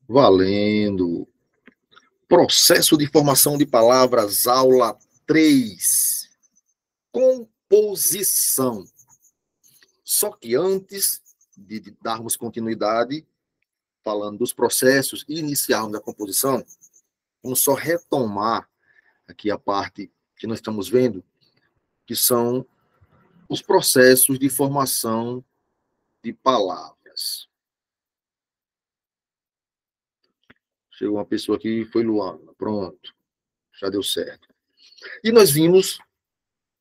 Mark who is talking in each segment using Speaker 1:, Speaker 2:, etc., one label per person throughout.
Speaker 1: Valendo. Processo de formação de palavras, aula 3. Composição. Só que antes de darmos continuidade, falando dos processos e iniciarmos a composição, vamos só retomar aqui a parte que nós estamos vendo, que são os processos de formação de palavras. Chegou uma pessoa aqui, foi Luana. Pronto. Já deu certo. E nós vimos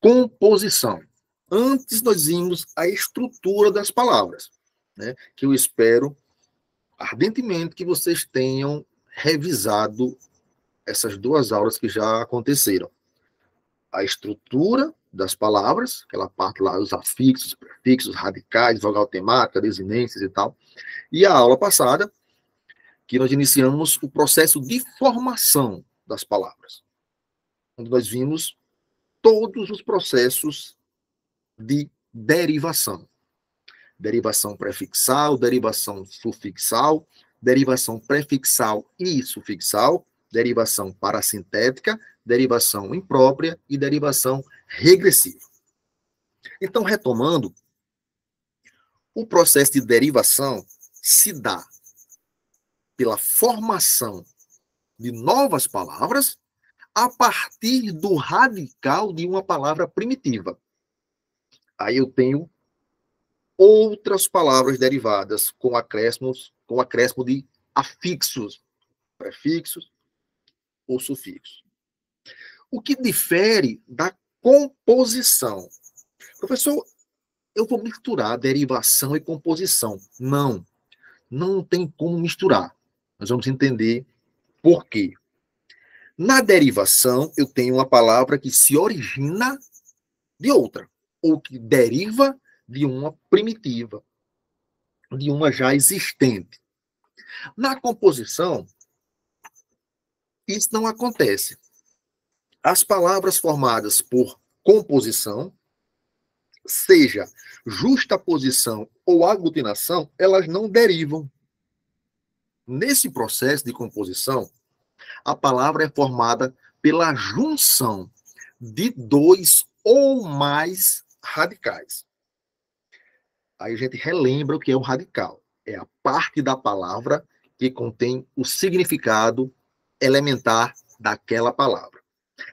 Speaker 1: composição. Antes nós vimos a estrutura das palavras, né? Que eu espero ardentemente que vocês tenham revisado essas duas aulas que já aconteceram. A estrutura das palavras, aquela parte lá, os afixos, prefixos, radicais, vogal temática, desinências e tal. E a aula passada, que nós iniciamos o processo de formação das palavras, onde nós vimos todos os processos de derivação. Derivação prefixal, derivação sufixal, derivação prefixal e sufixal, derivação parasintética, derivação imprópria e derivação regressiva. Então, retomando, o processo de derivação se dá pela formação de novas palavras a partir do radical de uma palavra primitiva. Aí eu tenho outras palavras derivadas com acréscimo de afixos, prefixos ou sufixos. O que difere da composição? Professor, eu vou misturar derivação e composição. Não tem como misturar. Nós vamos entender por quê. Na derivação, eu tenho uma palavra que se origina de outra, ou que deriva de uma primitiva, de uma já existente. Na composição, isso não acontece. As palavras formadas por composição, seja justaposição ou aglutinação, elas não derivam. Nesse processo de composição, a palavra é formada pela junção de dois ou mais radicais. Aí a gente relembra o que é o radical. É a parte da palavra que contém o significado elementar daquela palavra.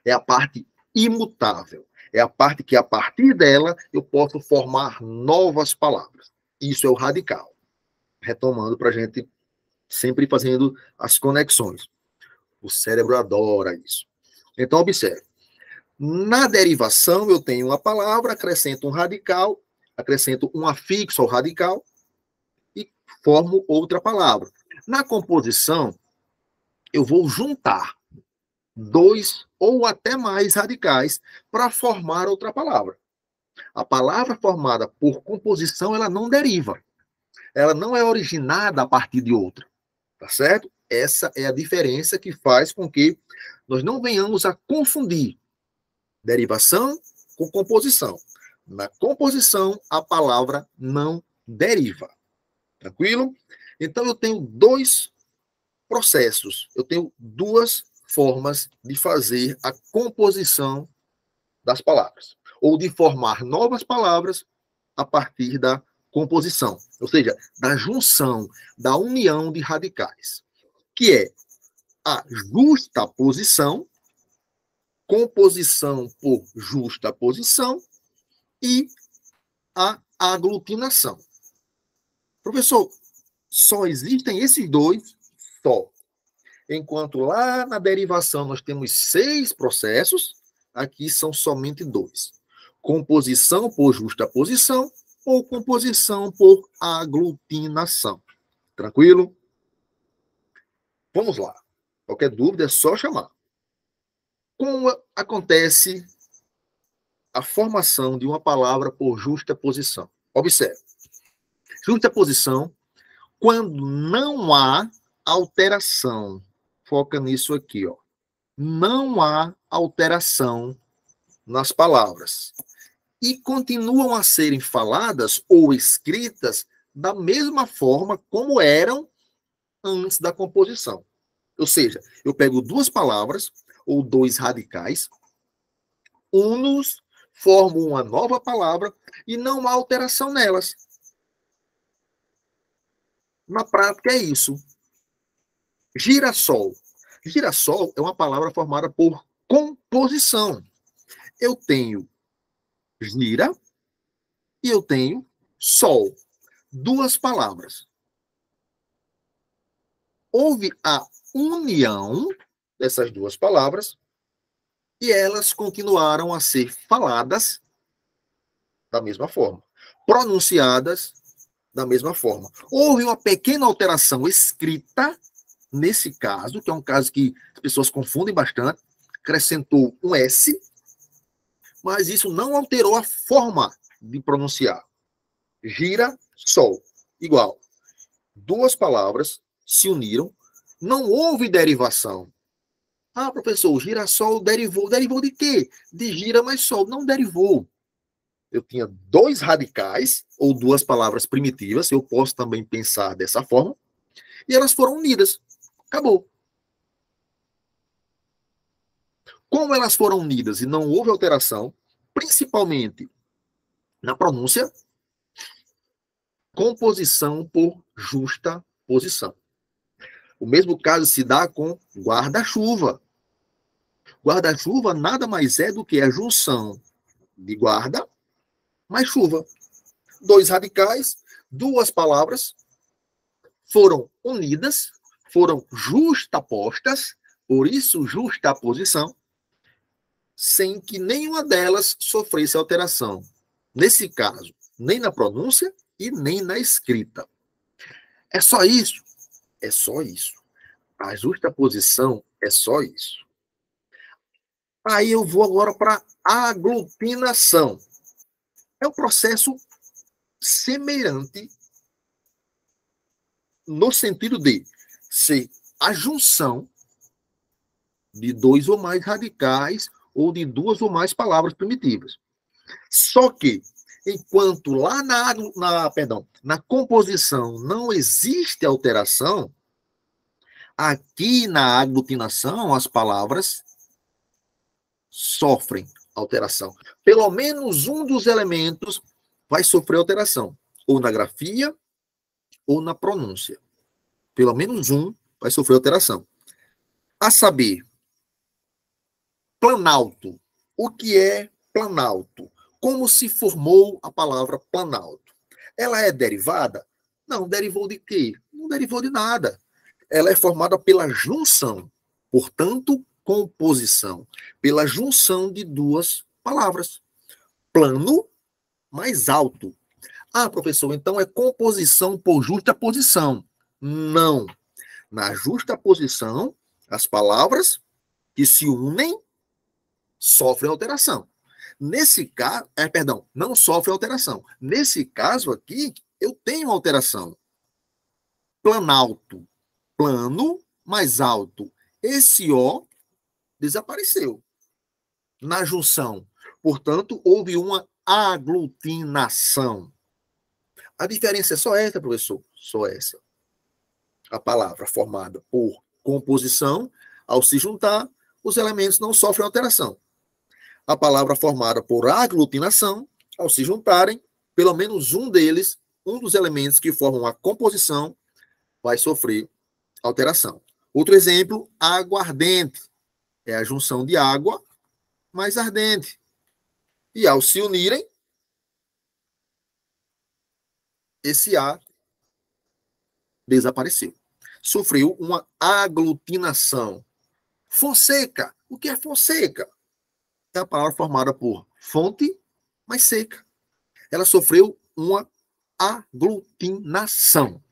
Speaker 1: É a parte imutável. É a parte que, a partir dela, eu posso formar novas palavras. Isso é o radical. Retomando para a gente sempre fazendo as conexões. O cérebro adora isso. Então, observe. Na derivação, eu tenho uma palavra, acrescento um radical, acrescento um afixo ao radical e formo outra palavra. Na composição, eu vou juntar dois ou até mais radicais para formar outra palavra. A palavra formada por composição, ela não deriva. Ela não é originada a partir de outra. Tá certo? Essa é a diferença que faz com que nós não venhamos a confundir derivação com composição. Na composição, a palavra não deriva. Tranquilo? Então, eu tenho dois processos. Eu tenho duas formas de fazer a composição das palavras. Ou de formar novas palavras a partir da composição. Ou seja, da junção, da união de radicais. Que é a justaposição, composição por justaposição e a aglutinação. Professor, só existem esses dois? Só. Enquanto lá na derivação nós temos 6 processos, aqui são somente 2. Composição por justaposição ou composição por aglutinação. Tranquilo? Vamos lá. Qualquer dúvida é só chamar. Como acontece a formação de uma palavra por justaposição? Observe. Justaposição, quando não há alteração. Foca nisso aqui, ó. Não há alteração nas palavras. E continuam a serem faladas ou escritas da mesma forma como eram antes da composição. Ou seja, eu pego duas palavras ou dois radicais, uno-os, formo uma nova palavra e não há alteração nelas. Na prática é isso. Girassol. Girassol é uma palavra formada por composição. Eu tenho gira e eu tenho sol. Duas palavras. Houve a união dessas duas palavras e elas continuaram a ser faladas da mesma forma, pronunciadas da mesma forma. Houve uma pequena alteração escrita, nesse caso, que é um caso que as pessoas confundem bastante, acrescentou um S, mas isso não alterou a forma de pronunciar. Gira, sol, igual. Duas palavras se uniram, não houve derivação. Ah, professor, o girassol derivou. Derivou de quê? De gira mais sol. Não derivou. Eu tinha dois radicais, ou duas palavras primitivas, eu posso também pensar dessa forma, e elas foram unidas. Acabou. Como elas foram unidas e não houve alteração, principalmente na pronúncia, composição por justa posição. O mesmo caso se dá com guarda-chuva. Guarda-chuva nada mais é do que a junção de guarda mais chuva. Dois radicais, duas palavras foram unidas, foram justapostas, por isso justaposição, sem que nenhuma delas sofresse alteração. Nesse caso, nem na pronúncia e nem na escrita. É só isso? É só isso. A justaposição é só isso. Aí eu vou agora para a aglutinação. É um processo semelhante no sentido de ser a junção de dois ou mais radicais ou de duas ou mais palavras primitivas. Só que, enquanto lá na composição não existe alteração, aqui na aglutinação as palavras sofrem alteração. Pelo menos um dos elementos vai sofrer alteração, ou na grafia ou na pronúncia. Pelo menos um vai sofrer alteração. A saber, planalto. O que é planalto? Como se formou a palavra planalto? Ela é derivada? Não, derivou de quê? Não derivou de nada. Ela é formada pela junção, portanto, composição, pela junção de duas palavras. Plano mais alto. Ah, professor, então é composição por justaposição. Não. Na justaposição, as palavras que se unem sofrem alteração. Nesse caso, não sofre alteração. Nesse caso aqui, eu tenho alteração. Planalto. Plano mais alto. Esse O desapareceu na junção. Portanto, houve uma aglutinação. A diferença é só essa, professor? Só essa. A palavra formada por composição, ao se juntar, os elementos não sofrem alteração. A palavra formada por aglutinação, ao se juntarem, pelo menos um deles, um dos elementos que formam a composição, vai sofrer alteração. Outro exemplo, aguardente. É a junção de água mais ardente. E ao se unirem, esse A desapareceu. Sofreu uma aglutinação. Fonseca. O que é Fonseca? É a palavra formada por fonte mais seca. Ela sofreu uma aglutinação.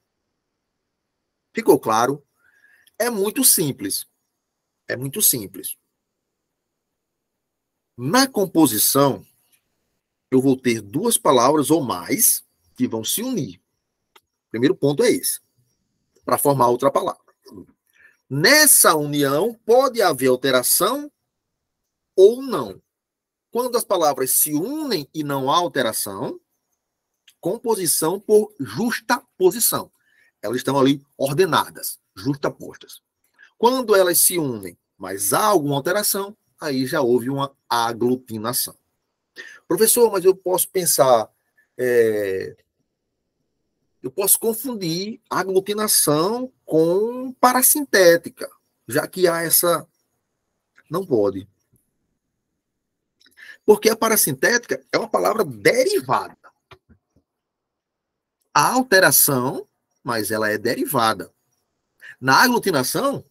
Speaker 1: Ficou claro? É muito simples. É muito simples. Na composição, eu vou ter duas palavras ou mais que vão se unir. O primeiro ponto é esse, para formar outra palavra. Nessa união, pode haver alteração ou não. Quando as palavras se unem e não há alteração, composição por justaposição. Elas estão ali ordenadas. justapostas. Quando elas se unem, mas há alguma alteração, aí já houve uma aglutinação. Professor, mas eu posso pensar, eu posso confundir aglutinação com parasintética, já que há essa... Não pode. Porque a parasintética é uma palavra derivada. Há alteração, mas ela é derivada. Na aglutinação,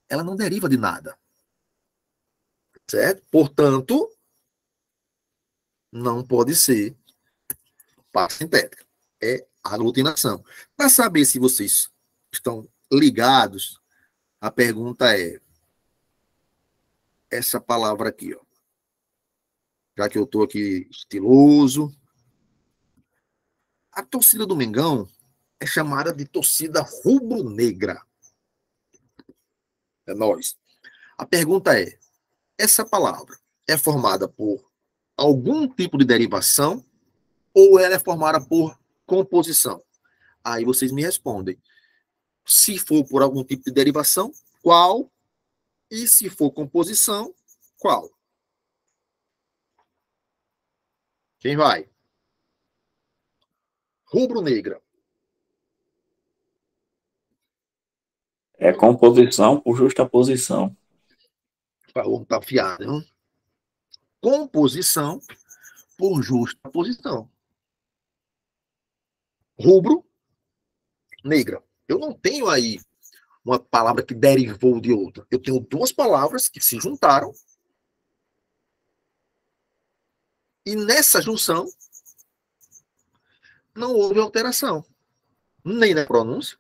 Speaker 1: ela não deriva de nada. Certo? Portanto, não pode ser parasintética. É aglutinação. Para saber se vocês estão ligados, a pergunta é essa palavra aqui, ó. Já que eu estou aqui estiloso. A torcida do Mengão é chamada de torcida rubro-negra. É nós. A pergunta é, essa palavra é formada por algum tipo de derivação ou ela é formada por composição? Aí vocês me respondem. Se for por algum tipo de derivação, qual? E se for composição, qual? Quem vai? Rubro-negra.
Speaker 2: É composição por justaposição.
Speaker 1: Falou, tá afiado, não? Composição por justaposição. Rubro-negra. Eu não tenho aí uma palavra que derivou de outra. Eu tenho duas palavras que se juntaram e nessa junção não houve alteração, nem na pronúncia,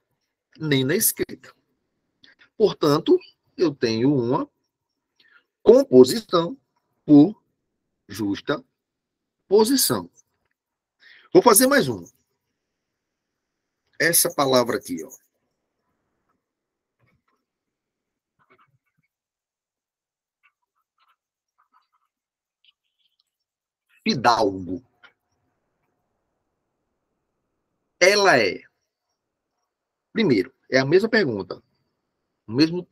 Speaker 1: nem na escrita. Portanto, eu tenho uma composição por justa posição. Vou fazer mais uma. Essa palavra aqui, ó. Fidalgo. Ela é, primeiro, é a mesma pergunta, o mesmo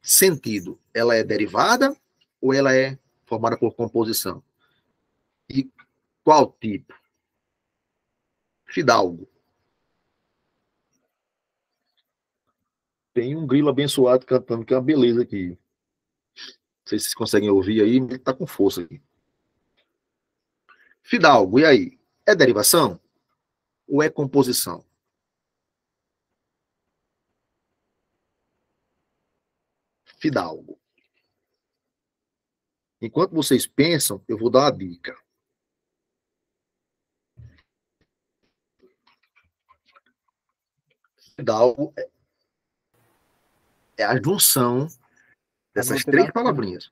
Speaker 1: sentido. Ela é derivada ou ela é formada por composição? E qual tipo? Fidalgo. Tem um grilo abençoado cantando, que é uma beleza aqui. Não sei se vocês conseguem ouvir aí, mas ele tá com força aqui. Fidalgo, e aí? É derivação ou é composição? Fidalgo. Enquanto vocês pensam, eu vou dar uma dica. Fidalgo é a junção dessas três palavrinhas.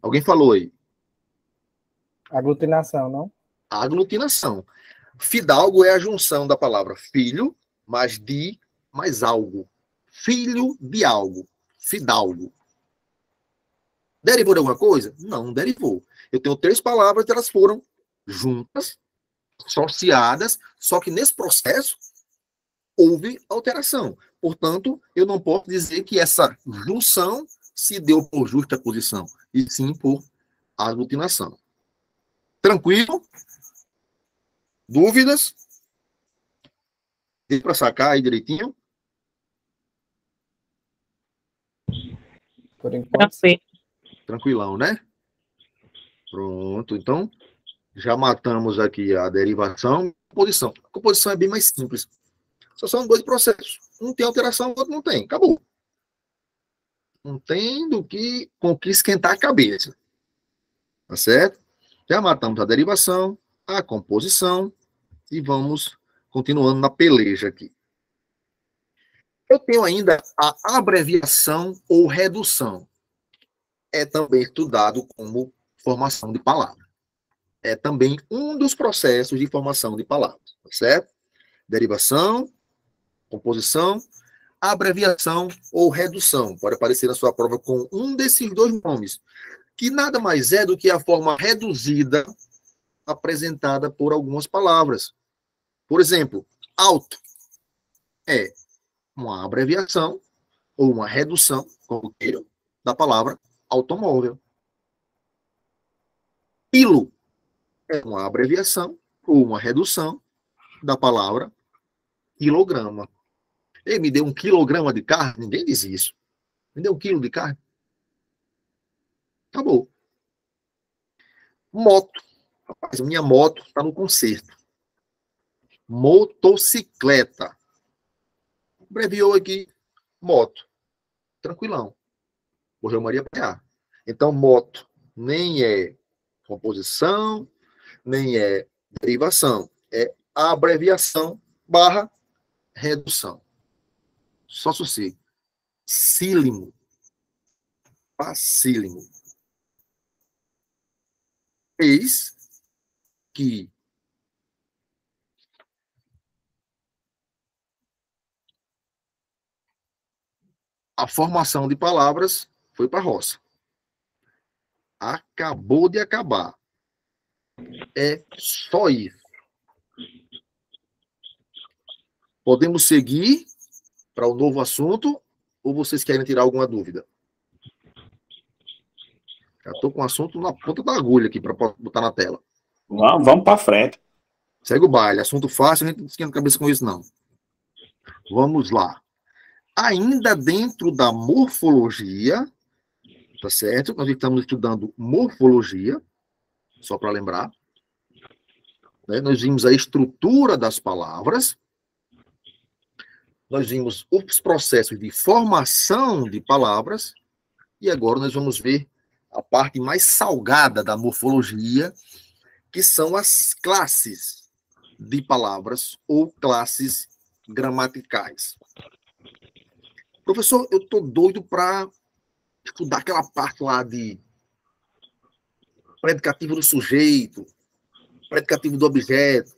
Speaker 1: Alguém falou aí?
Speaker 3: Aglutinação, não?
Speaker 1: A aglutinação. Fidalgo é a junção da palavra filho, mais de, mais algo. Filho de algo. Fidalgo. Derivou de alguma coisa? Não, derivou. Eu tenho três palavras, elas foram juntas, associadas, só que nesse processo houve alteração. Portanto, eu não posso dizer que essa junção se deu por justa posição, e sim por aglutinação. Tranquilo? Dúvidas? Deu para sacar aí direitinho?
Speaker 3: Por enquanto.
Speaker 1: Tranquilão, né? Pronto, então já matamos aqui a derivação. Composição. A composição é bem mais simples. Só são dois processos. Um tem alteração, o outro não tem. Acabou. Não tem com que esquentar a cabeça. Tá certo? Já matamos a derivação, a composição e vamos continuando na peleja aqui. Eu tenho ainda a abreviação ou redução. É também estudado como formação de palavra. É também um dos processos de formação de palavras, tá certo? Derivação, composição, abreviação ou redução. Pode aparecer na sua prova com um desses dois nomes, que nada mais é do que a forma reduzida apresentada por algumas palavras. Por exemplo, alto é uma abreviação ou uma redução, como queiram, da palavra automóvel. Quilo é uma abreviação ou uma redução da palavra quilograma. Ele me deu 1 quilograma de carne, ninguém diz isso. Me deu 1 quilo de carne. Acabou. Moto. Rapaz, minha moto está no conserto. Motocicleta. Abreviou aqui, moto. Tranquilão. Morreu Maria P.A. Então, moto nem é composição, nem é derivação. É abreviação barra redução. Só sossego. Sílimo. Facílimo. Eis que a formação de palavras foi para a roça. Acabou de acabar. É só isso. Podemos seguir para o novo assunto ou vocês querem tirar alguma dúvida? Já estou com o assunto na ponta da agulha aqui para botar na tela.
Speaker 2: Vamos para frente.
Speaker 1: Segue o baile. Assunto fácil, a gente não esquenta a cabeça com isso, não. Vamos lá. Ainda dentro da morfologia, tá certo? Nós estamos estudando morfologia, só para lembrar. Né? Nós vimos a estrutura das palavras, nós vimos os processos de formação de palavras, e agora nós vamos ver a parte mais salgada da morfologia, que são as classes de palavras ou classes gramaticais. Professor, eu estou doido para estudar aquela parte lá de predicativo do sujeito, predicativo do objeto,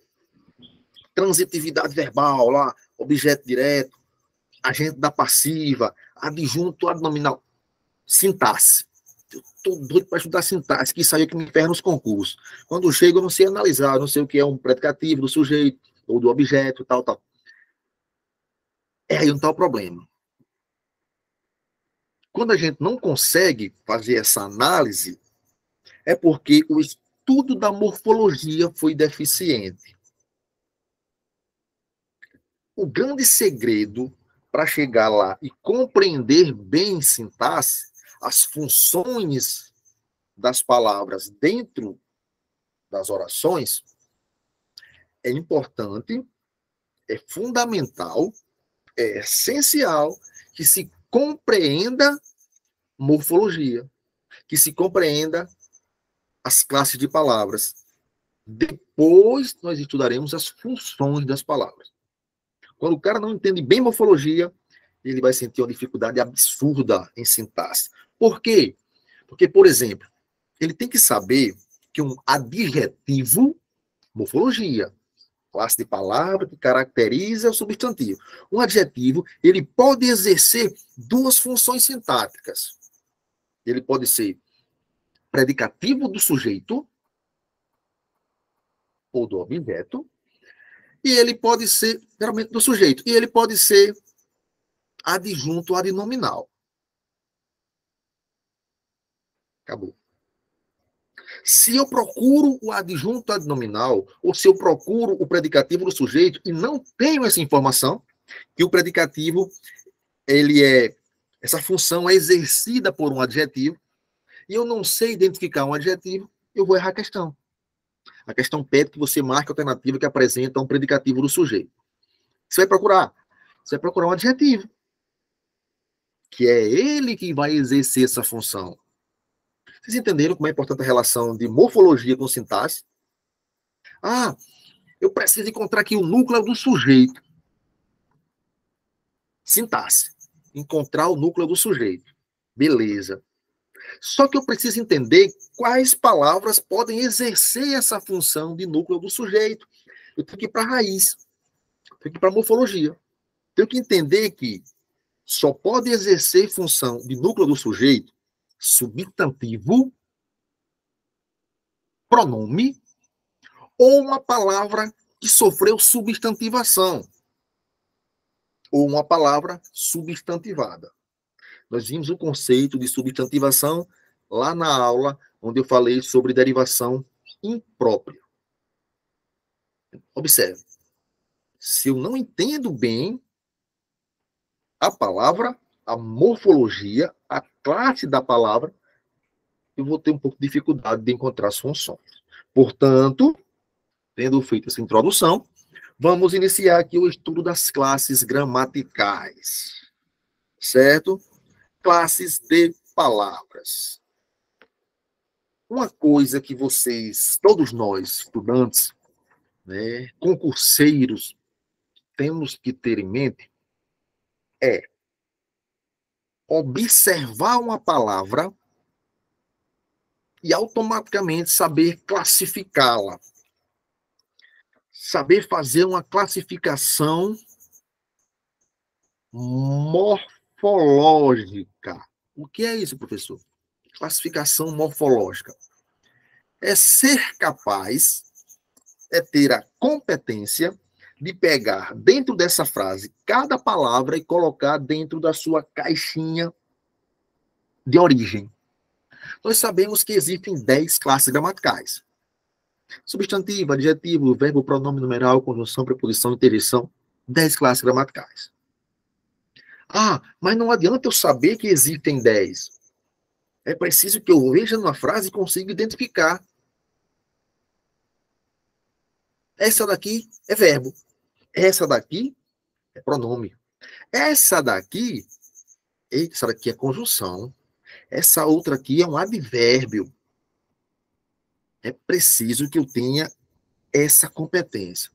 Speaker 1: transitividade verbal, lá, objeto direto, agente da passiva, adjunto, adnominal, sintaxe. Eu estou doido para estudar sintaxe, que isso aí é que me ferra nos concursos. Quando eu chego, eu não sei analisar, eu não sei o que é um predicativo do sujeito, ou do objeto, tal, tal. É aí um tal problema. Quando a gente não consegue fazer essa análise, é porque o estudo da morfologia foi deficiente. O grande segredo para chegar lá e compreender bem sintaxe, as funções das palavras dentro das orações, é importante, é fundamental, é essencial que se compreenda morfologia, que se compreenda as classes de palavras. Depois nós estudaremos as funções das palavras. Quando o cara não entende bem morfologia, ele vai sentir uma dificuldade absurda em sintaxe. Por quê? Porque, por exemplo, ele tem que saber que um adjetivo, morfologia, classe de palavra que caracteriza o substantivo. Um adjetivo, ele pode exercer duas funções sintáticas. Ele pode ser predicativo do sujeito ou do objeto, e ele pode ser, geralmente, do sujeito, e ele pode ser adjunto adnominal. Acabou. Se eu procuro o adjunto adnominal, ou se eu procuro o predicativo do sujeito e não tenho essa informação, que o predicativo, essa função é exercida por um adjetivo, e eu não sei identificar um adjetivo, eu vou errar a questão. A questão pede que você marque a alternativa que apresenta um predicativo do sujeito. Você vai procurar? Você vai procurar um adjetivo, que é ele que vai exercer essa função. Vocês entenderam como é importante a relação de morfologia com sintaxe? Ah, eu preciso encontrar aqui o núcleo do sujeito. Sintaxe. Encontrar o núcleo do sujeito. Beleza. Só que eu preciso entender quais palavras podem exercer essa função de núcleo do sujeito. Eu tenho que ir para a raiz. Tenho que ir para a morfologia. Tenho que entender que só pode exercer função de núcleo do sujeito substantivo, pronome ou uma palavra que sofreu substantivação. ou uma palavra substantivada. Nós vimos o conceito de substantivação lá na aula, onde eu falei sobre derivação imprópria. Observe. Se eu não entendo bem a palavra, a morfologia, a classe da palavra, eu vou ter um pouco de dificuldade de encontrar as funções. Portanto, tendo feito essa introdução, vamos iniciar aqui o estudo das classes gramaticais. Certo? Classes de palavras. Uma coisa que vocês, todos nós, estudantes, né, concurseiros, temos que ter em mente é observar uma palavra e automaticamente saber classificá-la. Saber fazer uma classificação morfológica. O que é isso, professor? Classificação morfológica. É ser capaz, é ter a competência de pegar dentro dessa frase cada palavra e colocar dentro da sua caixinha de origem. Nós sabemos que existem 10 classes gramaticais. Substantivo, adjetivo, verbo, pronome numeral, conjunção, preposição, interjeição. 10 classes gramaticais. Ah, mas não adianta eu saber que existem 10. É preciso que eu veja numa frase e consiga identificar. Essa daqui é verbo. Essa daqui é pronome. Essa daqui é conjunção. Essa outra aqui é um advérbio. É preciso que eu tenha essa competência.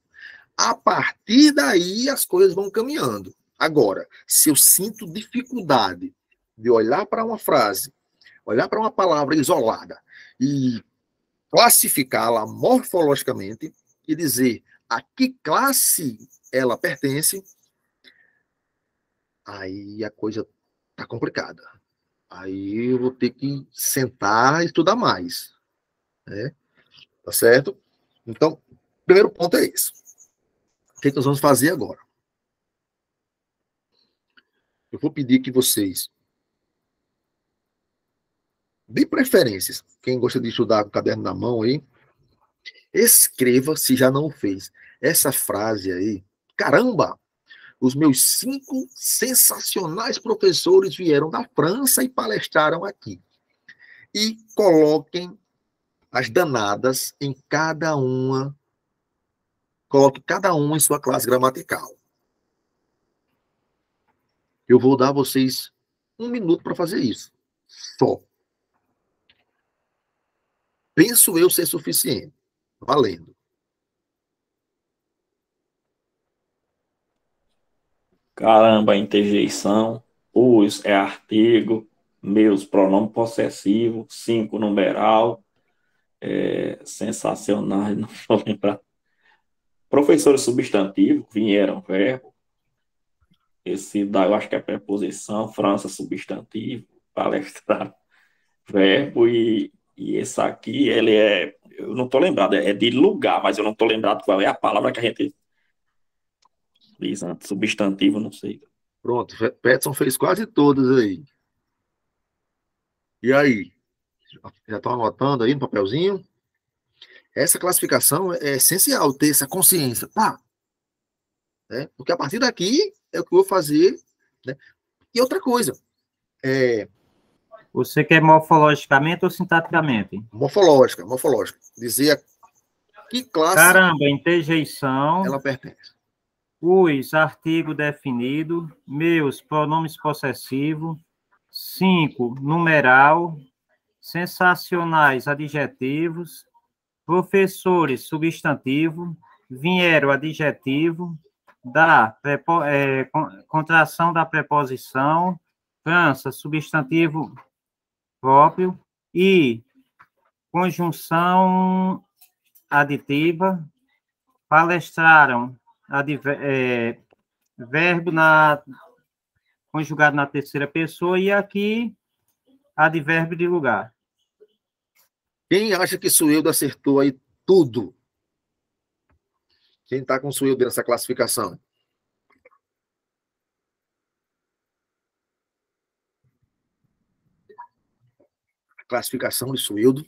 Speaker 1: A partir daí, as coisas vão caminhando. Agora, se eu sinto dificuldade de olhar para uma frase, olhar para uma palavra isolada e classificá-la morfologicamente e dizer a que classe ela pertence, aí a coisa está complicada. Aí eu vou ter que sentar e estudar mais. Né? Tá certo? Então, o primeiro ponto é esse. O que nós vamos fazer agora? Eu vou pedir que vocês, de preferência, quem gosta de estudar com o caderno na mão aí, escreva, se já não fez, essa frase aí. Caramba! Os meus 5 sensacionais professores vieram da França e palestraram aqui. E coloquem as danadas em cada uma. Coloque cada uma em sua classe gramatical. Eu vou dar a vocês 1 minuto para fazer isso. Só. Penso eu ser suficiente. Valendo.
Speaker 2: Caramba, interjeição. Os é artigo. Meus, pronome possessivo. 5, numeral. Sensacionais, não vou lembrar. Professores substantivos, vieram verbo. Esse daí eu acho que é preposição. França, substantivo. Palestrar, verbo. E esse aqui, ele é... Eu não estou lembrado, é de lugar, mas eu não estou lembrado qual é a palavra que a gente diz antes. Substantivo, não sei.
Speaker 1: Pronto, Peterson fez quase todas aí. E aí? Já estão anotando aí no papelzinho? Essa classificação é essencial, ter essa consciência. Tá? Né? Porque a partir daqui é o que eu vou fazer. Né? E outra coisa.
Speaker 3: Você quer morfologicamente ou sintaticamente?
Speaker 1: Morfológica. Dizer a que classe
Speaker 3: Caramba, interjeição.
Speaker 1: ela pertence.
Speaker 3: Os, artigo definido. Meus, pronomes possessivos. 5, numeral. Sensacionais, adjetivos. Professores, substantivo. Vieram, adjetivo. Contração da preposição. França, substantivo próprio. E conjunção aditiva. Palestraram, verbo conjugado na terceira pessoa, e aqui, advérbio de lugar.
Speaker 1: Quem acha que Sueldo acertou aí tudo? Quem está com Sueldo nessa classificação? classificação de Sueldo.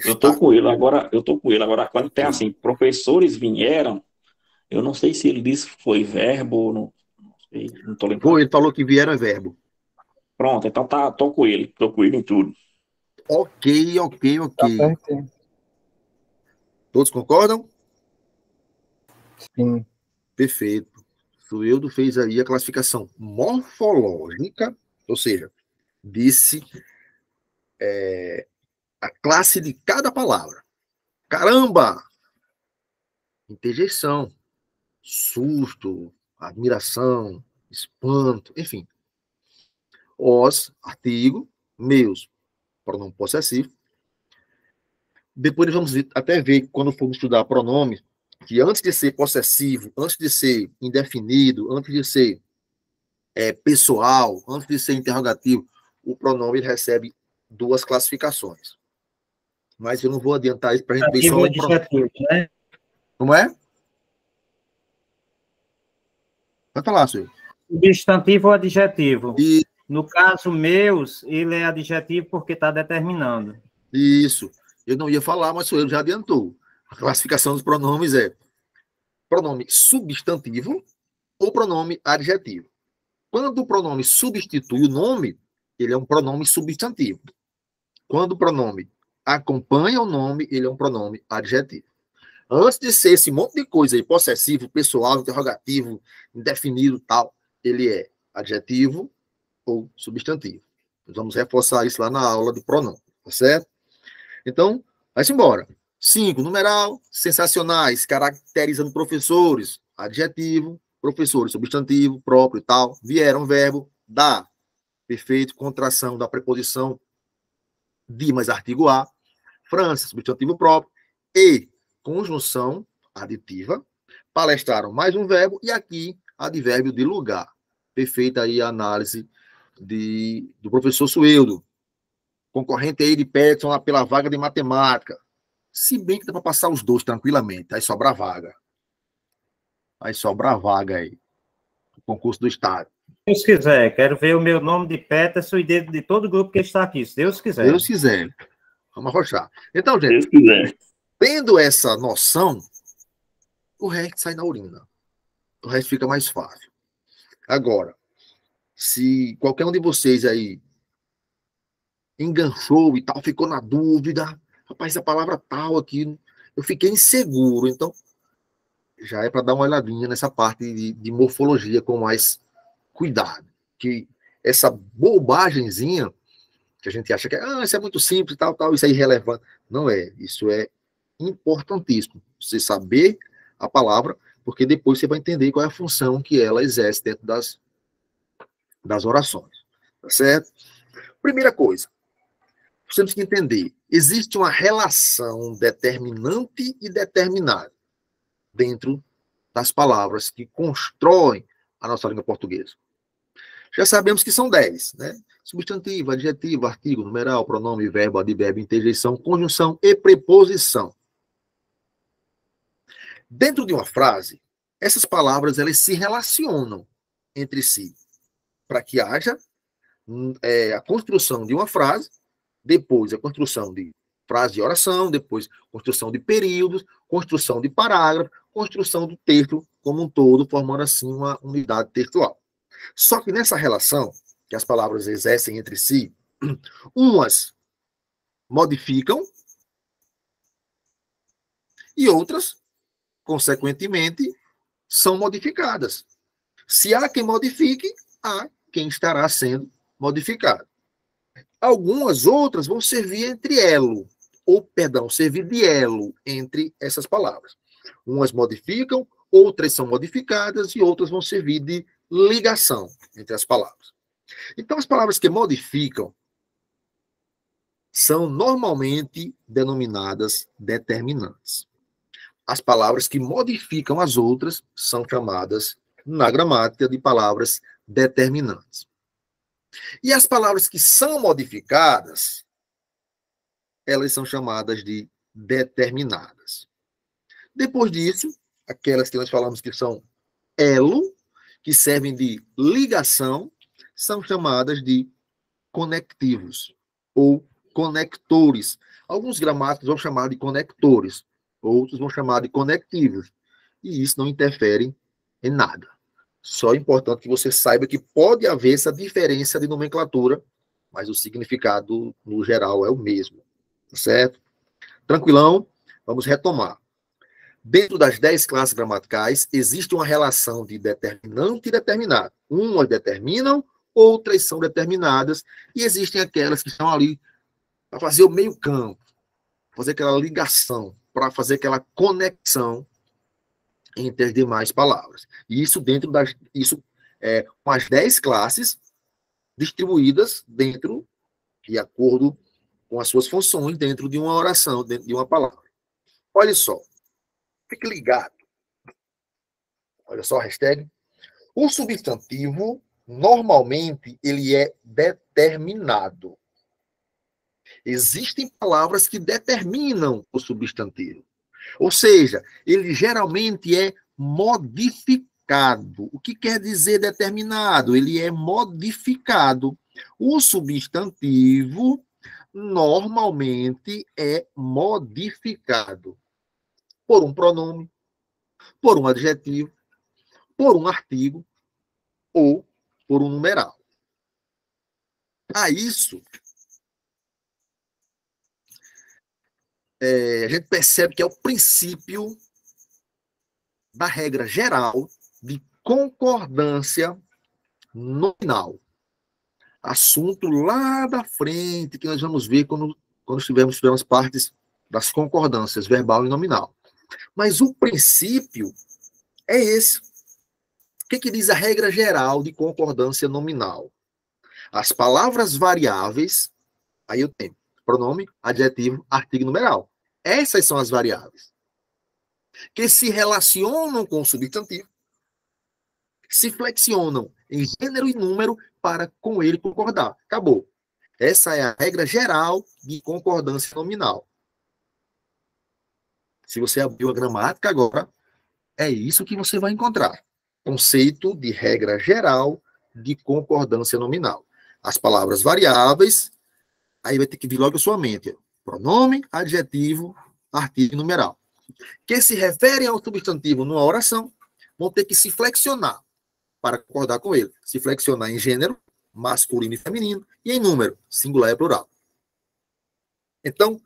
Speaker 2: Eu tô com ele agora, quando tem assim, professores vieram, eu não sei se ele disse que foi verbo, não sei, não tô lembrando.
Speaker 1: Ele falou que vieram é verbo.
Speaker 2: Pronto, então tô com ele em tudo.
Speaker 1: Ok.
Speaker 4: Tá certinho.
Speaker 1: Todos concordam?
Speaker 4: Sim.
Speaker 1: Perfeito. Sueldo fez aí a classificação morfológica, ou seja, disse a classe de cada palavra. Caramba! Interjeição, susto, admiração, espanto, enfim. Os, artigo, meus, pronome possessivo. Depois vamos até ver, quando formos estudar pronome, que antes de ser possessivo, antes de ser indefinido, antes de ser pessoal, antes de ser interrogativo, o pronome recebe duas classificações. Mas eu não vou adiantar isso para a gente ver só o pronome.
Speaker 3: Né?
Speaker 1: Como é? Vai falar, senhor.
Speaker 3: Substantivo ou adjetivo?
Speaker 1: E...
Speaker 3: No caso, meus, ele é adjetivo porque está determinando.
Speaker 1: Isso. Eu não ia falar, mas o senhor já adiantou. A classificação dos pronomes é pronome substantivo ou pronome adjetivo. Quando o pronome substitui o nome, ele é um pronome substantivo. Quando o pronome acompanha o nome, ele é um pronome adjetivo. Antes de ser esse monte de coisa aí, possessivo, pessoal, interrogativo, indefinido, tal, ele é adjetivo ou substantivo. Nós vamos reforçar isso lá na aula de pronome, tá certo? Então, vai-se embora. 5, numeral, sensacionais, caracterizando professores, adjetivo, professores, substantivo, próprio e tal. Vieram, verbo, da, perfeito, contração da preposição de mais artigo a, França, substantivo próprio, e conjunção aditiva, palestraram mais um verbo, e aqui advérbio de lugar. Perfeita aí a análise do professor Sueldo, concorrente aí de Peterson lá pela vaga de matemática. Se bem que dá para passar os dois tranquilamente, aí sobra vaga. Aí sobra vaga aí. O concurso do Estado.
Speaker 3: Se Deus quiser, quero ver o meu nome de Peterson e de todo o grupo que está aqui, se Deus quiser.
Speaker 1: Deus quiser. Vamos arrochar. Então, gente,
Speaker 2: Deus quiser.
Speaker 1: tendo essa noção, o resto sai na urina. O resto fica mais fácil. Agora, se qualquer um de vocês aí enganchou e tal, ficou na dúvida, rapaz, essa palavra tal aqui, eu fiquei inseguro, então já é para dar uma olhadinha nessa parte de morfologia com mais cuidado. Que essa bobagemzinha que a gente acha que isso é muito simples, tal, isso é irrelevante. Não é, isso é importantíssimo. Você saber a palavra, porque depois você vai entender qual é a função que ela exerce dentro das orações. Tá certo? Primeira coisa, nós temos que entender, existe uma relação determinante e determinada dentro das palavras que constroem a nossa língua portuguesa. Já sabemos que são 10, né? Substantivo, adjetivo, artigo, numeral, pronome, verbo, advérbio, interjeição, conjunção e preposição. Dentro de uma frase, essas palavras elas se relacionam entre si para que haja a construção de uma frase, depois a construção de frase de oração, depois construção de períodos, construção de parágrafo, construção do texto como um todo, formando assim uma unidade textual. Só que nessa relação que as palavras exercem entre si, umas modificam e outras, consequentemente, são modificadas. Se há quem modifique, há quem estará sendo modificado. Algumas outras vão servir servir de elo entre essas palavras. Umas modificam, outras são modificadas e outras vão servir de ligação entre as palavras. Então, as palavras que modificam são normalmente denominadas determinantes. As palavras que modificam as outras são chamadas, na gramática, de palavras determinantes. E as palavras que são modificadas, elas são chamadas de determinadas. Depois disso, aquelas que nós falamos que são elo, que servem de ligação, são chamadas de conectivos ou conectores. Alguns gramáticos vão chamar de conectores, outros vão chamar de conectivos. E isso não interfere em nada. Só é importante que você saiba que pode haver essa diferença de nomenclatura, mas o significado, no geral, é o mesmo. Certo? Tranquilão? Vamos retomar. Dentro das 10 classes gramaticais, existe uma relação de determinante e determinado. Umas determinam, outras são determinadas, e existem aquelas que estão ali para fazer o meio campo, fazer aquela ligação, para fazer aquela conexão entre as demais palavras. E isso dentro das... Isso com as 10 classes distribuídas dentro, de acordo com as suas funções, dentro de uma oração, dentro de uma palavra. Olha só. Fique ligado. Olha só a hashtag. O substantivo, normalmente, ele é determinado. Existem palavras que determinam o substantivo. Ou seja, ele geralmente é modificado. O que quer dizer determinado? Ele é modificado. O substantivo, normalmente, é modificado por um pronome, por um adjetivo, por um artigo ou por um numeral. A isso, a gente percebe que é o princípio da regra geral de concordância nominal. Assunto lá da frente que nós vamos ver quando estivermos as partes das concordâncias verbal e nominal. Mas o princípio é esse. O que diz a regra geral de concordância nominal? As palavras variáveis, aí eu tenho pronome, adjetivo, artigo e numeral. Essas são as variáveis que se relacionam com o substantivo, se flexionam em gênero e número para com ele concordar. Acabou. Essa é a regra geral de concordância nominal. Se você abriu a gramática agora, é isso que você vai encontrar. Conceito de regra geral de concordância nominal. As palavras variáveis, aí vai ter que vir logo a sua mente. Pronome, adjetivo, artigo e numeral. Que se referem ao substantivo numa oração, vão ter que se flexionar para concordar com ele. Se flexionar em gênero, masculino e feminino, e em número, singular e plural. Então,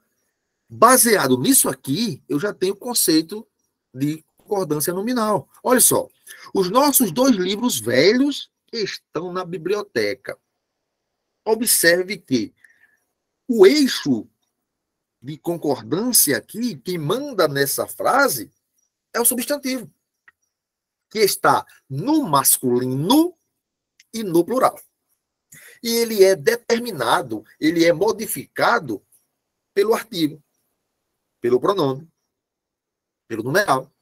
Speaker 1: baseado nisso aqui, eu já tenho o conceito de concordância nominal. Olha só, os nossos 2 livros velhos estão na biblioteca. Observe que o eixo de concordância aqui, que manda nessa frase, é o substantivo, que está no masculino e no plural. E ele é determinado, ele é modificado pelo artigo, pelo pronome, pelo numeral,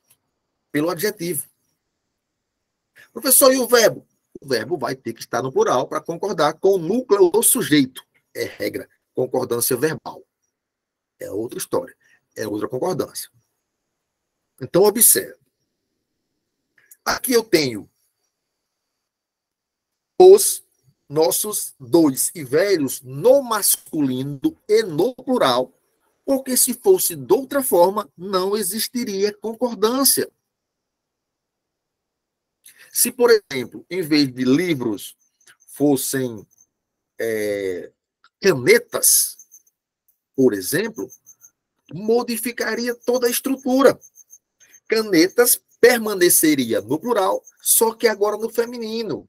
Speaker 1: pelo adjetivo. Professor, e o verbo? O verbo vai ter que estar no plural para concordar com o núcleo do sujeito. É regra. Concordância verbal. É outra história. É outra concordância. Então, observe. Aqui eu tenho os nossos 2 e velhos no masculino e no plural, porque se fosse de outra forma, não existiria concordância. Se, por exemplo, em vez de livros fossem canetas, por exemplo, modificaria toda a estrutura. Canetas permaneceria no plural, só que agora no feminino.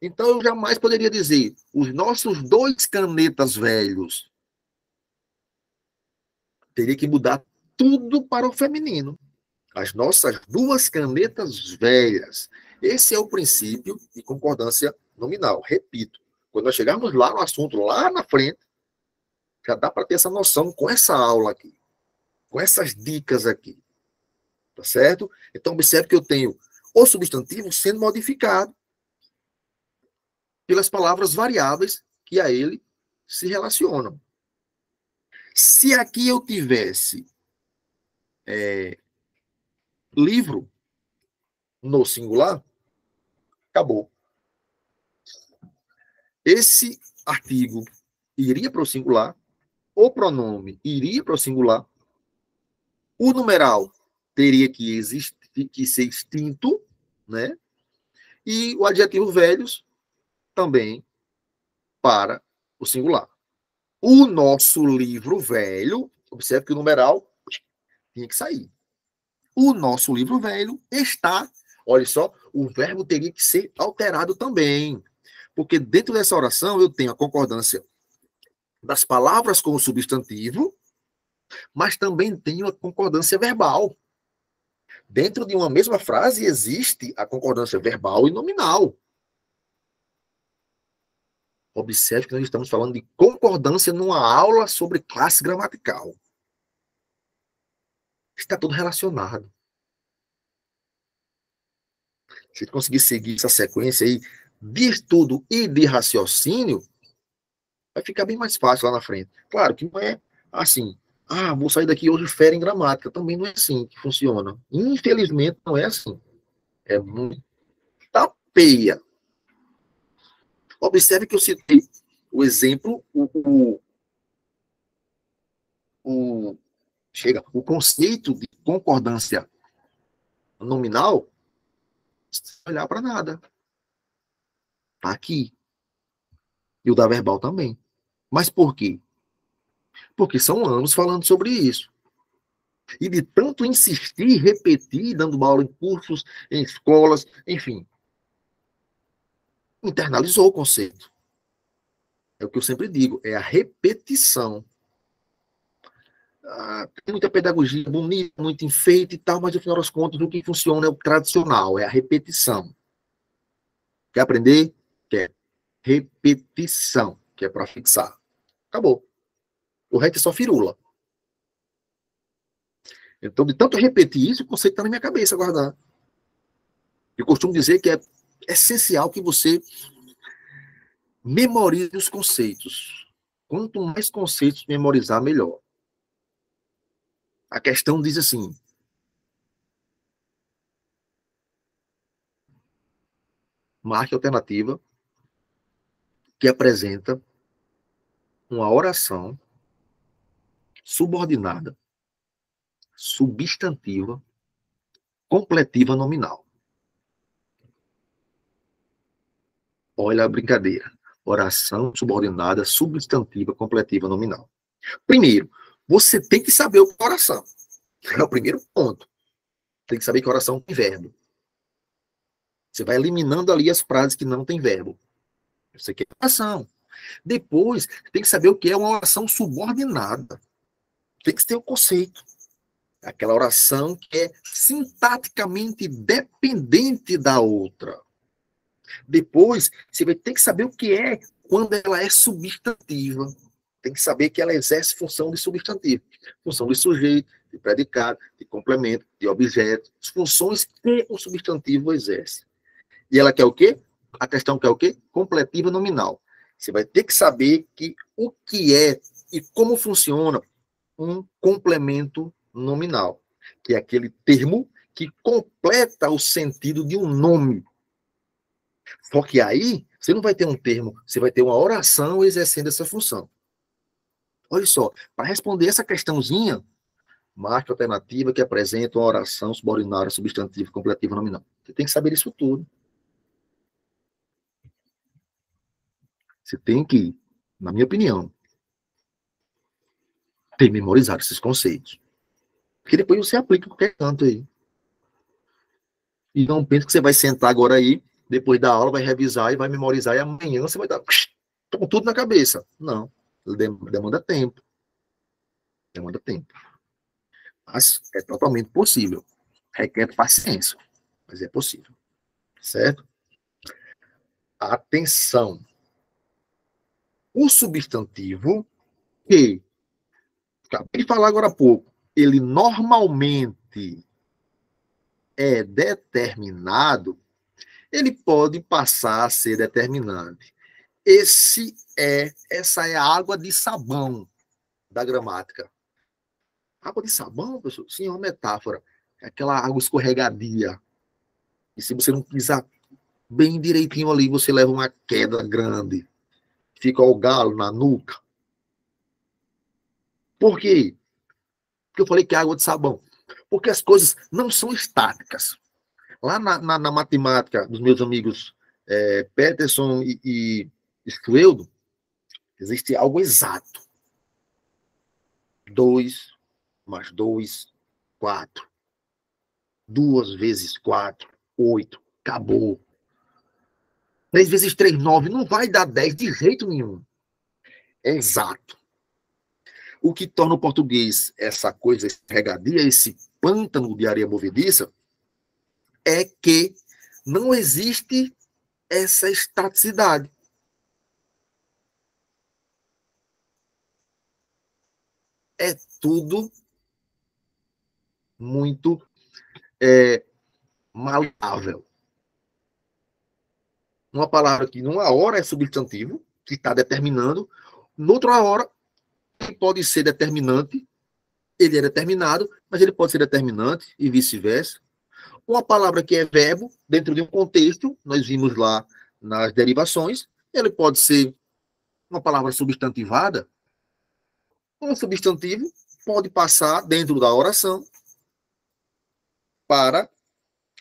Speaker 1: Então, eu jamais poderia dizer os nossos 2 canetas velhos. Teria que mudar tudo para o feminino. As nossas 2 canetas velhas. Esse é o princípio de concordância nominal. Repito, quando nós chegarmos lá no assunto, lá na frente, já dá para ter essa noção com essa aula aqui, com essas dicas aqui. Tá certo? Então, observe que eu tenho o substantivo sendo modificado pelas palavras variáveis que a ele se relacionam. Se aqui eu tivesse livro no singular, acabou. Esse artigo iria para o singular o pronome iria para o singular, o numeral teria que ser extinto, né? E o adjetivo velhos também para o singular. O nosso livro velho, observe que o numeral tinha que sair. O nosso livro velho está, olha só, o verbo teria que ser alterado também. Porque dentro dessa oração eu tenho a concordância das palavras com o substantivo, mas também tenho a concordância verbal. Dentro de uma mesma frase existe a concordância verbal e nominal. Observe que nós estamos falando de concordância numa aula sobre classe gramatical. Está tudo relacionado. Se a gente conseguir seguir essa sequência aí de estudo e de raciocínio, vai ficar bem mais fácil lá na frente. Claro que não é assim, vou sair daqui hoje fera em gramática. Também não é assim que funciona. Infelizmente, não é assim. É muita peia. Observe que eu citei o exemplo, o conceito de concordância nominal, não olhar para nada. Está aqui. E o da verbal também. Mas por quê? Porque são anos falando sobre isso. E de tanto insistir, repetir, dando aula em cursos, em escolas, enfim, internalizou o conceito. É o que eu sempre digo, é a repetição. Tem muita pedagogia bonita, muito enfeite e tal, mas no final das contas o que funciona é o tradicional, é a repetição. Quer aprender? Quer. Repetição, que é para fixar. Acabou. O resto é só firula. Então, de tanto repetir isso, o conceito está na minha cabeça guardar. Eu costumo dizer que é essencial que você memorize os conceitos. Quanto mais conceitos memorizar, melhor. A questão diz assim: marque a alternativa que apresenta uma oração subordinada, substantiva, completiva nominal. Olha a brincadeira. Oração subordinada, substantiva, completiva nominal. Primeiro, você tem que saber o que é oração. É o primeiro ponto. Tem que saber que oração tem verbo. Você vai eliminando ali as frases que não tem verbo. Isso aqui é oração. Depois, tem que saber o que é uma oração subordinada. Tem que ter o conceito. Aquela oração que é sintaticamente dependente da outra. Depois, você vai ter que saber o que é quando ela é substantiva. Tem que saber que ela exerce função de substantivo. Função de sujeito, de predicado, de complemento, de objeto. As funções que o substantivo exerce. E ela quer o quê? A questão quer o quê? Completiva nominal. Você vai ter que saber o que é e como funciona um complemento nominal, que é aquele termo que completa o sentido de um nome. Só que aí, você não vai ter um termo, você vai ter uma oração exercendo essa função. Olha só, para responder essa questãozinha, marque a alternativa que apresenta uma oração subordinada, substantiva, completiva, nominal. Você tem que saber isso tudo. Você tem que, na minha opinião, ter memorizado esses conceitos. Porque depois você aplica qualquer canto aí. E não pense que você vai sentar agora aí, depois da aula, vai revisar e vai memorizar, e amanhã você vai dar com tudo na cabeça. Não. Demanda tempo. Demanda tempo. Mas é totalmente possível. Requer paciência. Mas é possível. Certo? Atenção. O substantivo que, acabei de falar agora há pouco, ele normalmente é determinado, ele pode passar a ser determinante. Essa é a água de sabão da gramática. Água de sabão, pessoal? Sim, é uma metáfora. É aquela água escorregadia. E se você não pisar bem direitinho ali, você leva uma queda grande. Fica o galo na nuca. Por quê? Porque eu falei que é água de sabão. Porque as coisas não são estáticas. Lá na matemática dos meus amigos Peterson e Schweldo, existe algo exato. 2 mais 2, 4. 2 vezes 4, 8. Acabou. 3 vezes 3, 9. Não vai dar 10 de jeito nenhum. É exato. O que torna o português essa coisa escorregadia, esse pântano de areia movediça, é que não existe essa estaticidade. É tudo muito maleável. Uma palavra que numa hora é substantivo, que está determinando, noutra hora pode ser determinante, ele é determinado, mas ele pode ser determinante e vice-versa. Uma palavra que é verbo, dentro de um contexto, nós vimos lá nas derivações, ele pode ser uma palavra substantivada. Um substantivo pode passar dentro da oração para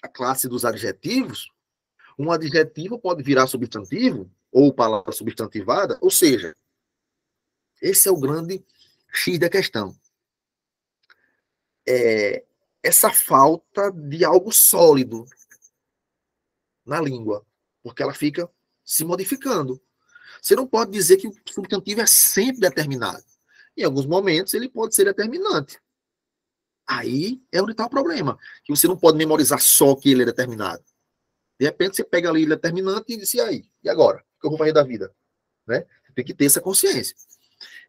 Speaker 1: a classe dos adjetivos. Um adjetivo pode virar substantivo ou palavra substantivada, ou seja, esse é o grande X da questão. Essa falta de algo sólido na língua, porque ela fica se modificando. Você não pode dizer que o substantivo é sempre determinado. Em alguns momentos, ele pode ser determinante. Aí é onde está o problema, que você não pode memorizar só que ele é determinado. De repente, você pega ali ele determinante e diz, e aí? E agora? O que eu vou fazer da vida? Né? Tem que ter essa consciência.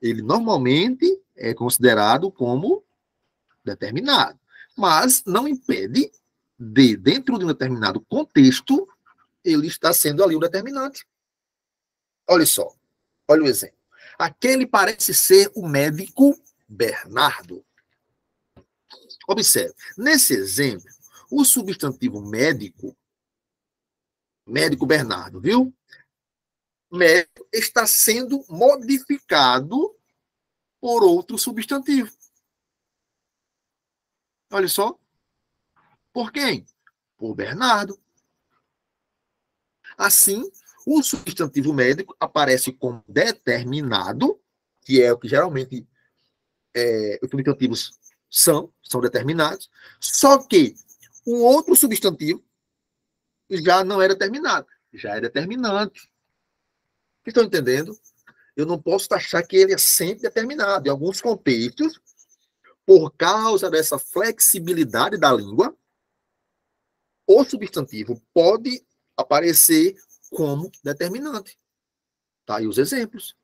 Speaker 1: Ele normalmente é considerado como determinado, mas não impede de, dentro de um determinado contexto, ele está sendo ali o determinante. Olha só, olha o exemplo. Aquele parece ser o médico Bernardo. Observe, nesse exemplo, o substantivo médico, médico Bernardo, viu? Médico está sendo modificado por outro substantivo. Olha só. Por quem? Por Bernardo. Assim, o substantivo médico aparece como determinado, que é o que geralmente os substantivos são determinados, só que um outro substantivo já não é determinado, já é determinante. Estão entendendo? Eu não posso achar que ele é sempre determinado. Em alguns contextos, por causa dessa flexibilidade da língua, o substantivo pode aparecer como determinante. Tá aí os exemplos.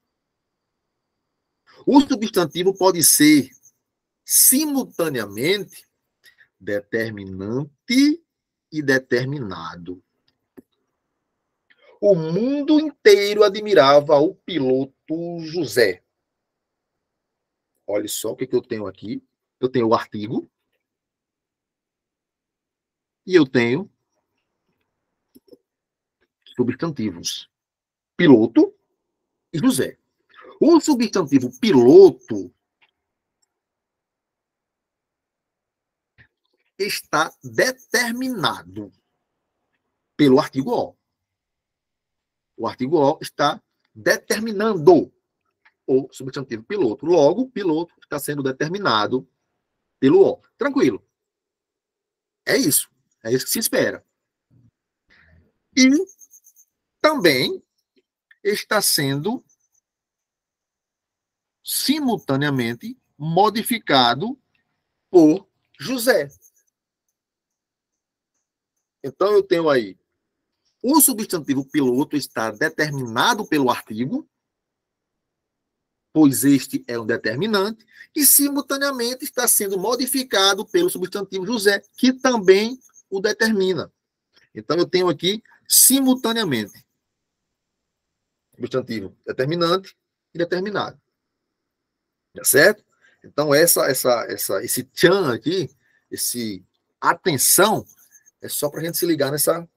Speaker 1: O substantivo pode ser simultaneamente determinante e determinado. O mundo inteiro admirava o piloto José. Olha só o que eu tenho aqui. Eu tenho o artigo e eu tenho substantivos. Piloto e José. O substantivo piloto está determinado pelo artigo O. O artigo O está determinando o substantivo piloto. Logo, piloto está sendo determinado pelo O. Tranquilo. É isso. É isso que se espera. E também está sendo simultaneamente modificado por José. Então, eu tenho aí o substantivo piloto está determinado pelo artigo, pois este é um determinante, e simultaneamente está sendo modificado pelo substantivo José, que também o determina. Então, eu tenho aqui simultaneamente substantivo determinante e determinado. Tá certo? Então, esse tchan aqui, esse atenção, é só para a gente se ligar nessa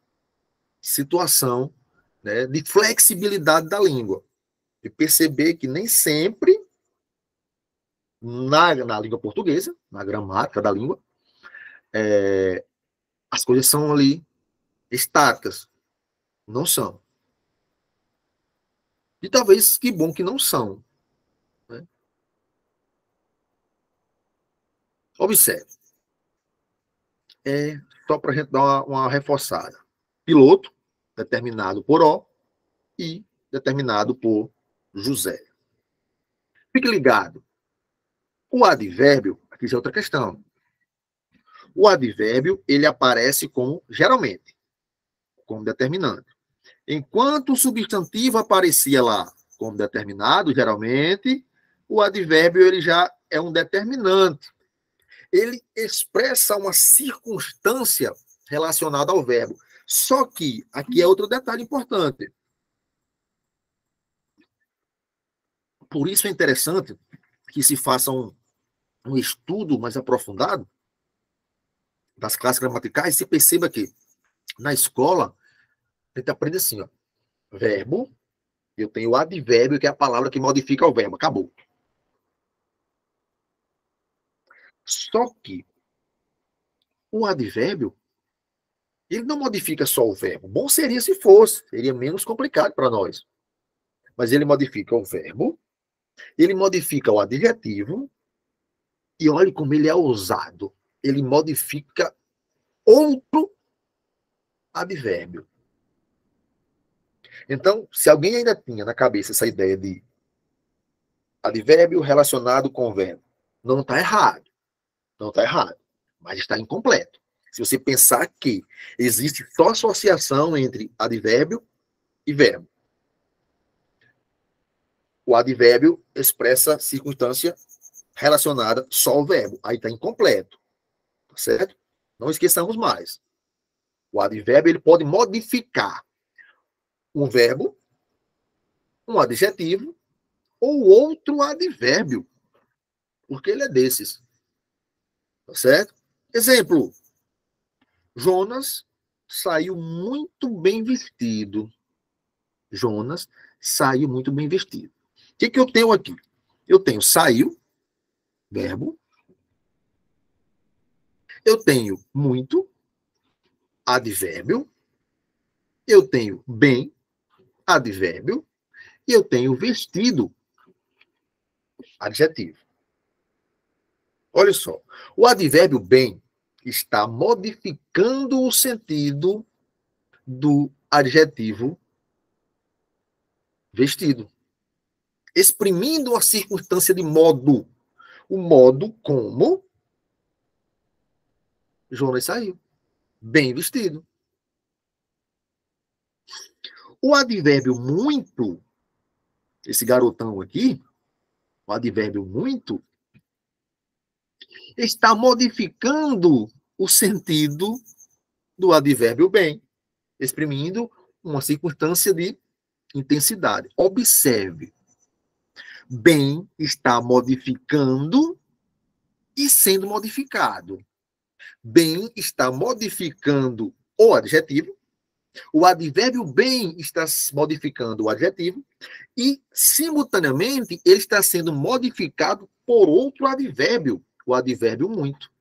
Speaker 1: situação, né, de flexibilidade da língua. E perceber que nem sempre na língua portuguesa, na gramática da língua, as coisas são ali estáticas. Não são. E talvez que bom que não são. Né? Observe. Só para a gente dar uma reforçada. Piloto, determinado por O, e determinado por José. Fique ligado. O advérbio, aqui é outra questão. O advérbio, ele aparece como, geralmente, como determinante. Enquanto o substantivo aparecia lá como determinado, geralmente, o advérbio ele já é um determinante. Ele expressa uma circunstância relacionada ao verbo. Só que, aqui é outro detalhe importante. Por isso é interessante que se faça um estudo mais aprofundado das classes gramaticais e se perceba que, na escola, a gente aprende assim, ó, verbo, eu tenho o advérbio, que é a palavra que modifica o verbo. Acabou. Só que o advérbio, ele não modifica só o verbo. Bom seria se fosse, seria menos complicado para nós. Mas ele modifica o verbo, ele modifica o adjetivo, e olhe como ele é ousado. Ele modifica outro advérbio. Então, se alguém ainda tinha na cabeça essa ideia de advérbio relacionado com verbo, não está errado. Não está errado, mas está incompleto. Se você pensar que existe só associação entre advérbio e verbo. O advérbio expressa circunstância relacionada só ao verbo. Aí está incompleto. Tá certo? Não esqueçamos mais. O advérbio ele pode modificar um verbo, um adjetivo ou outro advérbio. Porque ele é desses. Tá certo? Exemplo. Jonas saiu muito bem vestido. Jonas saiu muito bem vestido. O que eu tenho aqui? Eu tenho saiu, verbo. Eu tenho muito, advérbio. Eu tenho bem, advérbio. E eu tenho vestido, adjetivo. Olha só. O advérbio bem está modificando o sentido do adjetivo vestido. Exprimindo uma circunstância de modo. O modo como Jonas saiu. Bem vestido. O advérbio muito, esse garotão aqui, o advérbio muito, está modificando o sentido do advérbio bem, exprimindo uma circunstância de intensidade. Observe. Bem está modificando e sendo modificado. Bem está modificando o adjetivo. O advérbio bem está modificando o adjetivo. E, simultaneamente, ele está sendo modificado por outro advérbio, o advérbio muito,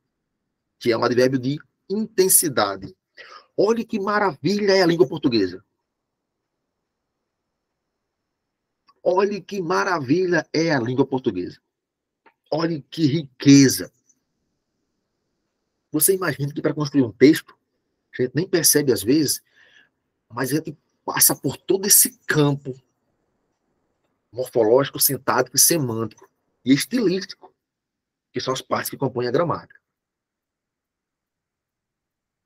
Speaker 1: que é um advérbio de intensidade. Olhe que maravilha é a língua portuguesa. Olhe que maravilha é a língua portuguesa. Olhe que riqueza. Você imagina que para construir um texto, a gente nem percebe às vezes, mas a gente passa por todo esse campo morfológico, sintático, semântico e estilístico, que são as partes que compõem a gramática.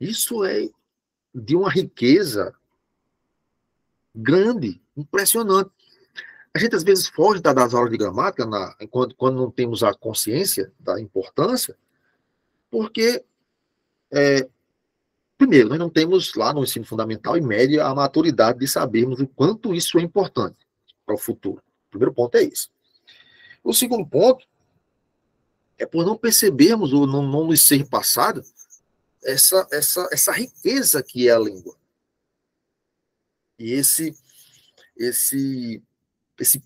Speaker 1: Isso é de uma riqueza grande, impressionante. A gente às vezes foge das aulas de gramática quando não temos a consciência da importância, porque, primeiro, nós não temos lá no ensino fundamental e médio a maturidade de sabermos o quanto isso é importante para o futuro. O primeiro ponto é isso. O segundo ponto é por não percebermos ou não nos ser passado essa riqueza que é a língua. E esse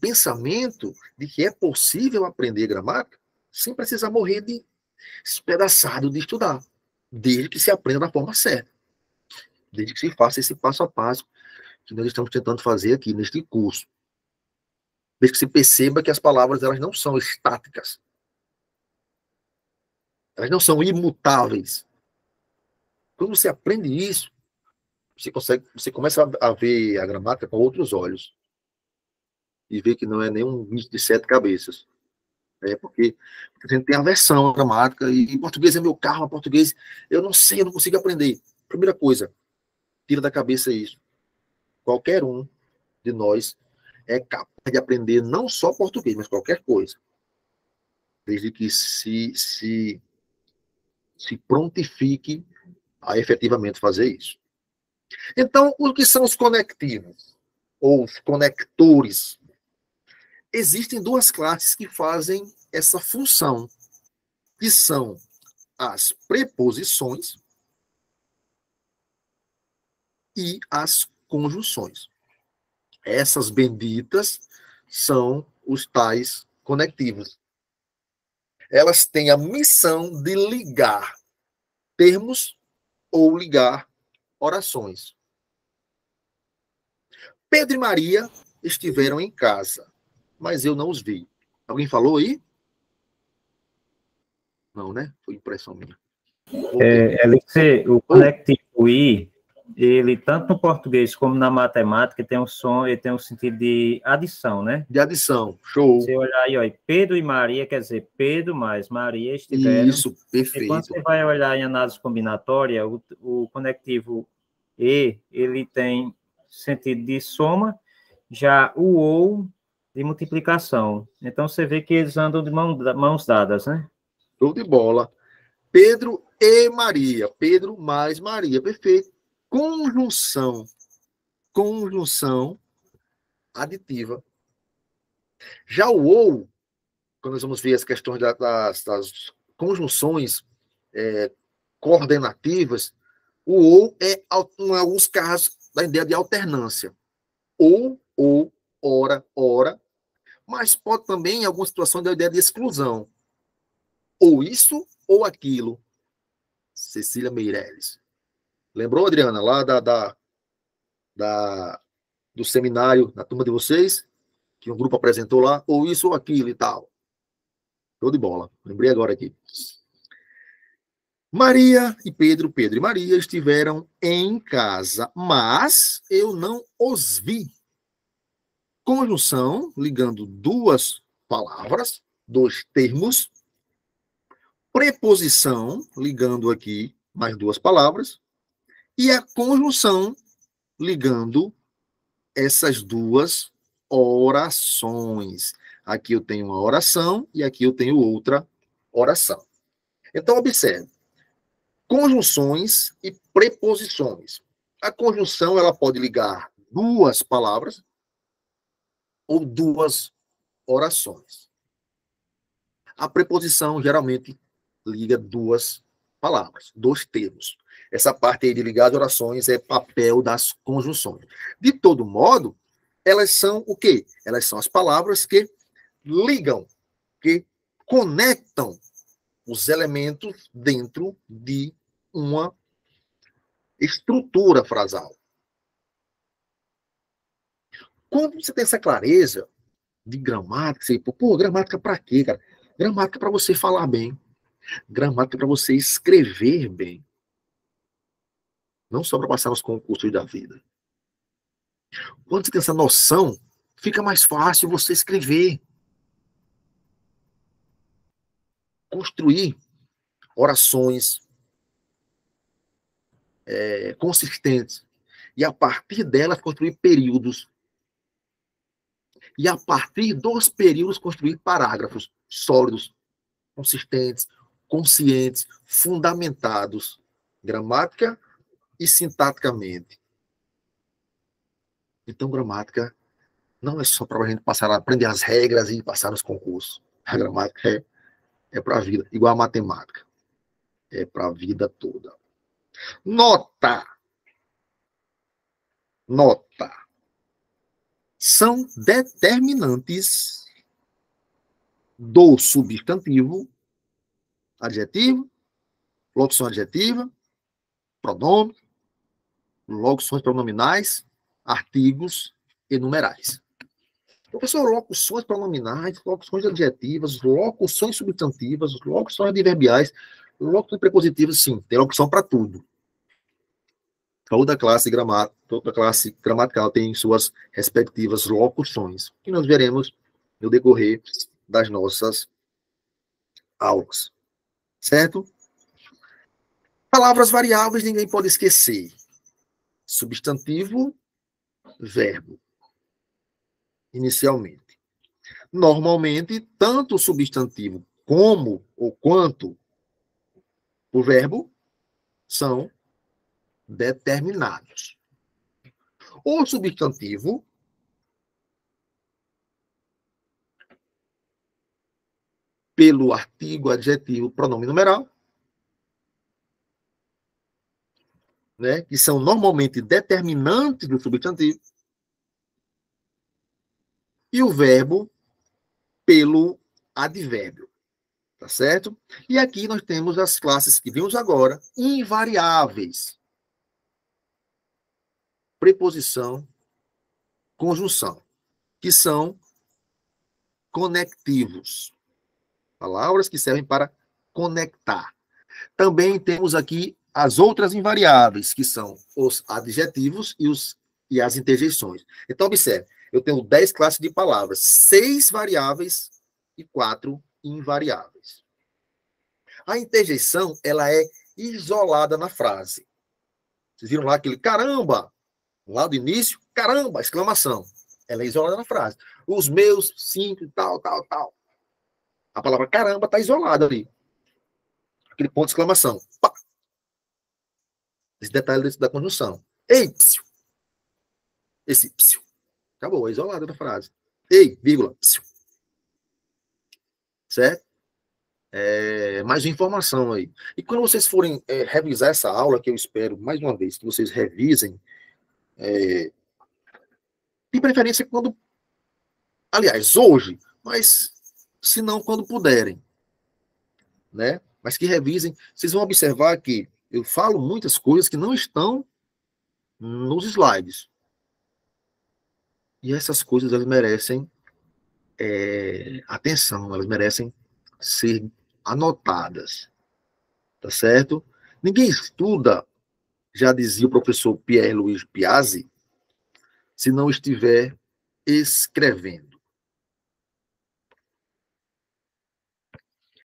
Speaker 1: pensamento de que é possível aprender gramática sem precisar morrer de despedaçado de estudar, desde que se aprenda da forma certa, desde que se faça esse passo a passo que nós estamos tentando fazer aqui neste curso. Desde que se perceba que as palavras elas não são estáticas, elas não são imutáveis. Quando você aprende isso, você começa a ver a gramática com outros olhos e ver que não é nenhum bicho de 7 cabeças. Porque a gente tem aversão à gramática e português é meu carro, português eu não sei, eu não consigo aprender. Primeira coisa, tira da cabeça isso. Qualquer um de nós é capaz de aprender não só português, mas qualquer coisa. Desde que se prontifique a efetivamente fazer isso. Então, o que são os conectivos? Ou os conectores? Existem duas classes que fazem essa função, que são as preposições e as conjunções. Essas benditas são os tais conectivos. Elas têm a missão de ligar termos ou ligar orações. Pedro e Maria estiveram em casa, mas eu não os vi. Alguém falou aí? Não, né? Foi impressão minha.
Speaker 3: LC, o conectivo I, ele, tanto no português como na matemática, tem um som, ele tem um sentido de adição, né?
Speaker 1: De adição, show.
Speaker 3: Você olhar aí, ó, Pedro e Maria, quer dizer, Pedro mais Maria estiveram.
Speaker 1: Isso, perfeito.
Speaker 3: E quando você vai olhar em análise combinatória, o conectivo E, ele tem sentido de soma, já o ou de multiplicação. Então, você vê que eles andam de mãos dadas, né?
Speaker 1: Show de bola. Pedro e Maria. Pedro mais Maria. Perfeito. Conjunção. Conjunção aditiva. Já o ou, quando nós vamos ver as questões das conjunções coordenativas, o ou é, em alguns casos, da ideia de alternância. Ou, ora, mas pode também, em algumas situações, dar ideia de exclusão. Ou isso, ou aquilo. Cecília Meirelles. Lembrou, Adriana, lá do seminário, na turma de vocês, que um grupo apresentou lá, ou isso ou aquilo e tal. Show de bola. Lembrei agora aqui. Maria e Pedro e Maria estiveram em casa, mas eu não os vi. Conjunção, ligando duas palavras, dois termos. Preposição, ligando aqui mais duas palavras. E a conjunção, ligando essas duas orações. Aqui eu tenho uma oração e aqui eu tenho outra oração. Então, observe. Conjunções e preposições. A conjunção, ela pode ligar duas palavras ou duas orações. A preposição, geralmente, liga duas palavras, dois termos. Essa parte aí de ligar as orações é papel das conjunções. De todo modo, elas são o quê? Elas são as palavras que ligam, que conectam os elementos dentro de uma estrutura frasal. Quando você tem essa clareza de gramática, você, pô, gramática para quê, cara? Gramática para você falar bem. Gramática para você escrever bem. Não só para passar nos concursos da vida. Quando você tem essa noção, fica mais fácil você escrever. Construir orações consistentes. E a partir delas, construir períodos. E a partir dos períodos, construir parágrafos sólidos, consistentes, conscientes, fundamentados, gramática e sintaticamente. Então, gramática não é só para a gente passar a aprender as regras e passar nos concursos. A gramática é para a vida, igual a matemática. É para a vida toda. Nota. São determinantes do substantivo, adjetivo, locução adjetiva, pronome, locuções pronominais, artigos e numerais. Professor, locuções pronominais, locuções adjetivas, locuções substantivas, locuções adverbiais, locuções prepositivas, sim, tem locução para tudo. Toda classe gramatical tem suas respectivas locuções, que nós veremos no decorrer das nossas aulas. Certo? Palavras variáveis ninguém pode esquecer. Substantivo, verbo. Inicialmente. Normalmente, tanto o substantivo como ou quanto o verbo são determinados. O substantivo pelo artigo, adjetivo, pronome numeral, né, que são normalmente determinantes do substantivo, e o verbo pelo advérbio, tá certo? E aqui nós temos as classes que vimos agora, invariáveis. Preposição, conjunção, que são conectivos. Palavras que servem para conectar. Também temos aqui as outras invariáveis, que são os adjetivos e as interjeições. Então, observe, eu tenho 10 classes de palavras, 6 variáveis e 4 invariáveis. A interjeição, ela é isolada na frase. Vocês viram lá aquele caramba, lá do início, caramba, exclamação. Ela é isolada na frase. Os meus 5, tal, tal, tal. A palavra caramba está isolada ali. Aquele ponto de exclamação. Pá. Esse detalhe da conjunção. Ei, psiu. Esse psiu. Acabou, é isolada da frase. Ei, vírgula, psiu. Certo? Mais informação aí. E quando vocês forem revisar essa aula, que eu espero, mais uma vez, que vocês revisem, de preferência quando, aliás, hoje, mas se não, quando puderem, né? Mas que revisem, vocês vão observar que eu falo muitas coisas que não estão nos slides. E essas coisas, elas merecem atenção, elas merecem ser anotadas, tá certo? Ninguém estuda, já dizia o professor Pierre Louis Piazzi, se não estiver escrevendo.